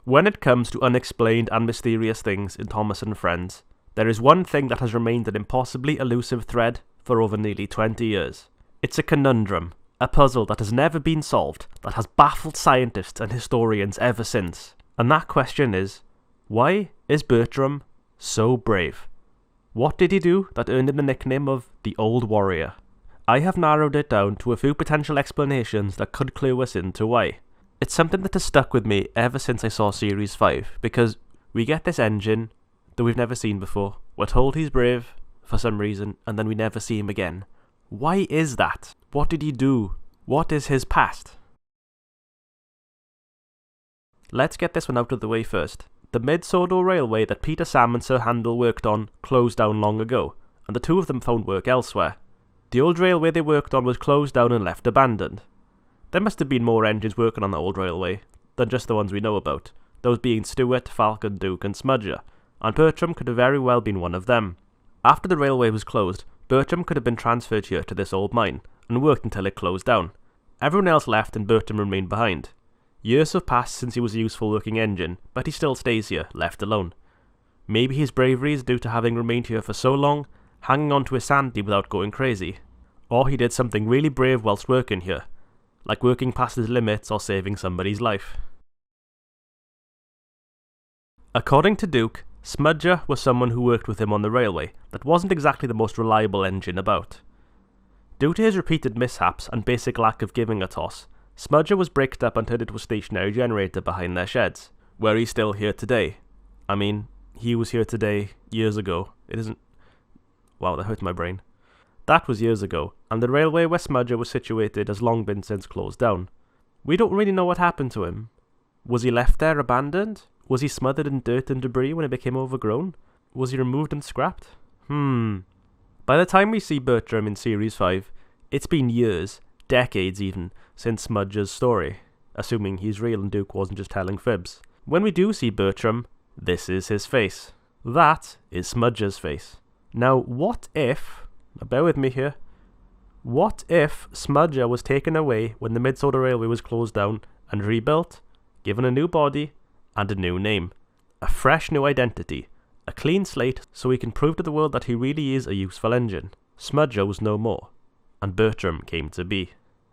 When it comes to unexplained and mysterious things in Thomas and Friends, there is one thing that has remained an impossibly elusive thread for over nearly 20 years. It's a conundrum, a puzzle that has never been solved, that has baffled scientists and historians ever since. And that question is, why is Bertram so brave? What did he do that earned him the nickname of the Old Warrior? I have narrowed it down to a few potential explanations that could clue us into why. It's something that has stuck with me ever since I saw Series 5, because we get this engine that we've never seen before. We're told he's brave for some reason, and then we never see him again. Why is that? What did he do? What is his past? Let's get this one out of the way first. The Mid-Sodo Railway that Peter Sam and Sir Handel worked on closed down long ago, and the two of them found work elsewhere. The old railway they worked on was closed down and left abandoned. There must have been more engines working on the old railway than just the ones we know about, those being Stuart, Falcon, Duke and Smudger, and Bertram could have very well been one of them. After the railway was closed, Bertram could have been transferred here to this old mine, and worked until it closed down. Everyone else left and Bertram remained behind. Years have passed since he was a useful working engine, but he still stays here, left alone. Maybe his bravery is due to having remained here for so long, hanging on to his sanity without going crazy. Or he did something really brave whilst working here, like working past his limits or saving somebody's life. According to Duke, Smudger was someone who worked with him on the railway that wasn't exactly the most reliable engine about. Due to his repeated mishaps and basic lack of giving a toss, Smudger was bricked up and turned into a stationary generator behind their sheds, where he's still here today. I mean, he was here today years ago. It isn't... Wow, that hurt my brain. That was years ago, and the railway where Smudger was situated has long been since closed down. We don't really know what happened to him. Was he left there abandoned? Was he smothered in dirt and debris when it became overgrown? Was he removed and scrapped? By the time we see Bertram in Series 5, it's been years, decades even, since Smudger's story, assuming he's real and Duke wasn't just telling fibs. When we do see Bertram, this is his face. That is Smudger's face. Now, what if... Now bear with me here. What if Smudger was taken away when the Mid-Soda Railway was closed down and rebuilt, given a new body and a new name, a fresh new identity, a clean slate so he can prove to the world that he really is a useful engine? Smudger was no more, and Bertram came to be.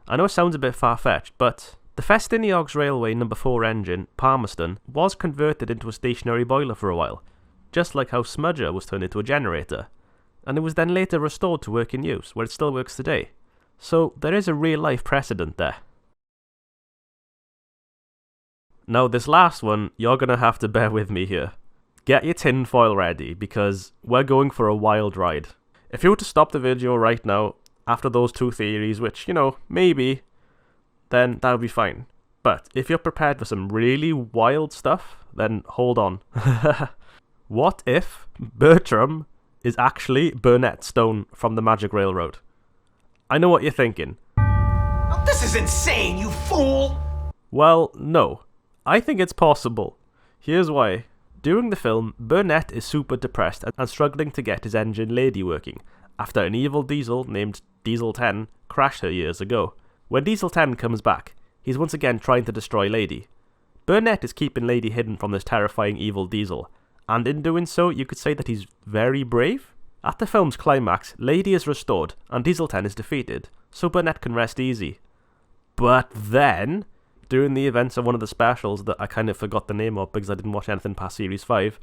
I know it sounds a bit far-fetched, but the Festiniog's Railway No. 4 engine, Palmerston, was converted into a stationary boiler for a while, just like how Smudger was turned into a generator, and it was then later restored to working use, where it still works today. So there is a real-life precedent there. Now this last one, you're gonna have to bear with me here. Get your tinfoil ready, because we're going for a wild ride. If you were to stop the video right now, after those two theories, which, you know, maybe, then that would be fine. But if you're prepared for some really wild stuff, then hold on. What if Bertram is actually Burnett Stone from the Magic Railroad? I know what you're thinking. Oh, this is insane, you fool! Well, no. I think it's possible. Here's why. During the film, Burnett is super depressed and struggling to get his engine lady working, after an evil diesel named Diesel 10 crashed her years ago. When Diesel 10 comes back, he's once again trying to destroy Lady. Burnett is keeping Lady hidden from this terrifying evil diesel, and in doing so, you could say that he's very brave. At the film's climax, Lady is restored, and Diesel 10 is defeated, so Burnett can rest easy. But then, during the events of one of the specials that I kind of forgot the name of because I didn't watch anything past Series 5,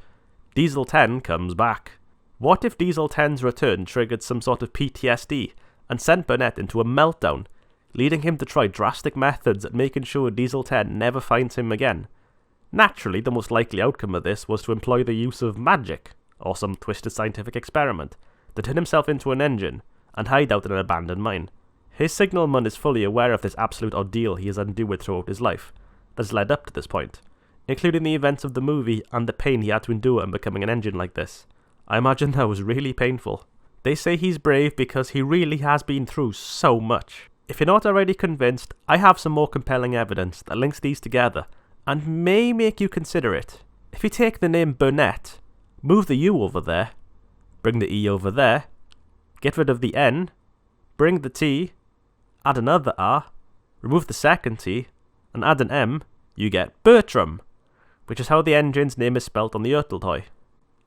Diesel 10 comes back. What if Diesel 10's return triggered some sort of PTSD and sent Burnett into a meltdown, leading him to try drastic methods at making sure Diesel 10 never finds him again? Naturally, the most likely outcome of this was to employ the use of magic, or some twisted scientific experiment, to turn himself into an engine and hide out in an abandoned mine. His signalman is fully aware of this absolute ordeal he has endured throughout his life, that's led up to this point, including the events of the movie and the pain he had to endure in becoming an engine like this. I imagine that was really painful. They say he's brave because he really has been through so much. If you're not already convinced, I have some more compelling evidence that links these together, and may make you consider it. If you take the name Burnett, move the U over there, bring the E over there, get rid of the N, bring the T, add another R, remove the second T, and add an M, you get Bertram, which is how the engine's name is spelt on the Urtel toy.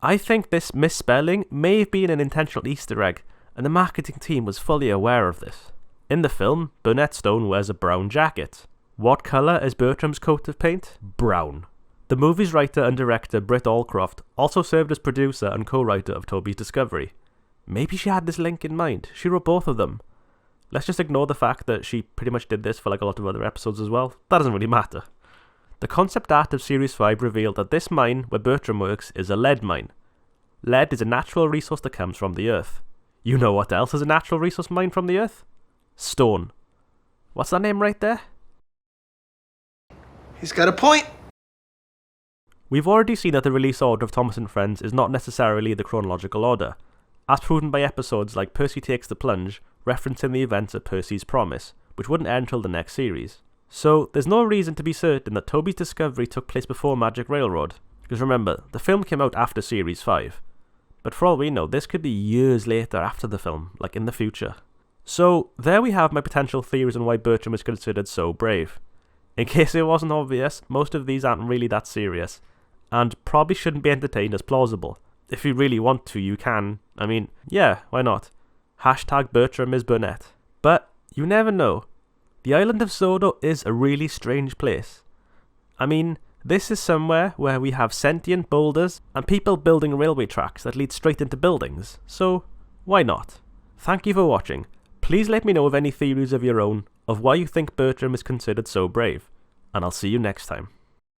I think this misspelling may have been an intentional Easter egg, and the marketing team was fully aware of this. In the film, Burnett Stone wears a brown jacket. What colour is Bertram's coat of paint? Brown. The movie's writer and director Britt Allcroft also served as producer and co-writer of Toby's Discovery. Maybe she had this link in mind. She wrote both of them. Let's just ignore the fact that she pretty much did this for like a lot of other episodes as well. That doesn't really matter. The concept art of Series 5 revealed that this mine where Bertram works is a lead mine. Lead is a natural resource that comes from the earth. You know what else is a natural resource mined from the earth? Stone. What's that name right there? He's got a point. We've already seen that the release order of Thomas and Friends is not necessarily the chronological order, as proven by episodes like Percy Takes the Plunge, referencing the events of Percy's Promise, which wouldn't end until the next series. So there's no reason to be certain that Toby's Discovery took place before Magic Railroad, because remember, the film came out after Series 5. But for all we know, this could be years later after the film, like in the future. So there we have my potential theories on why Bertram is considered so brave. In case it wasn't obvious, most of these aren't really that serious, and probably shouldn't be entertained as plausible. If you really want to, you can. I mean, yeah, why not? Hashtag Bertram is Burnett. But you never know. The island of Sodo is a really strange place. I mean, this is somewhere where we have sentient boulders and people building railway tracks that lead straight into buildings, so why not? Thank you for watching. Please let me know of any theories of your own of why you think Bertram is considered so brave, and I'll see you next time.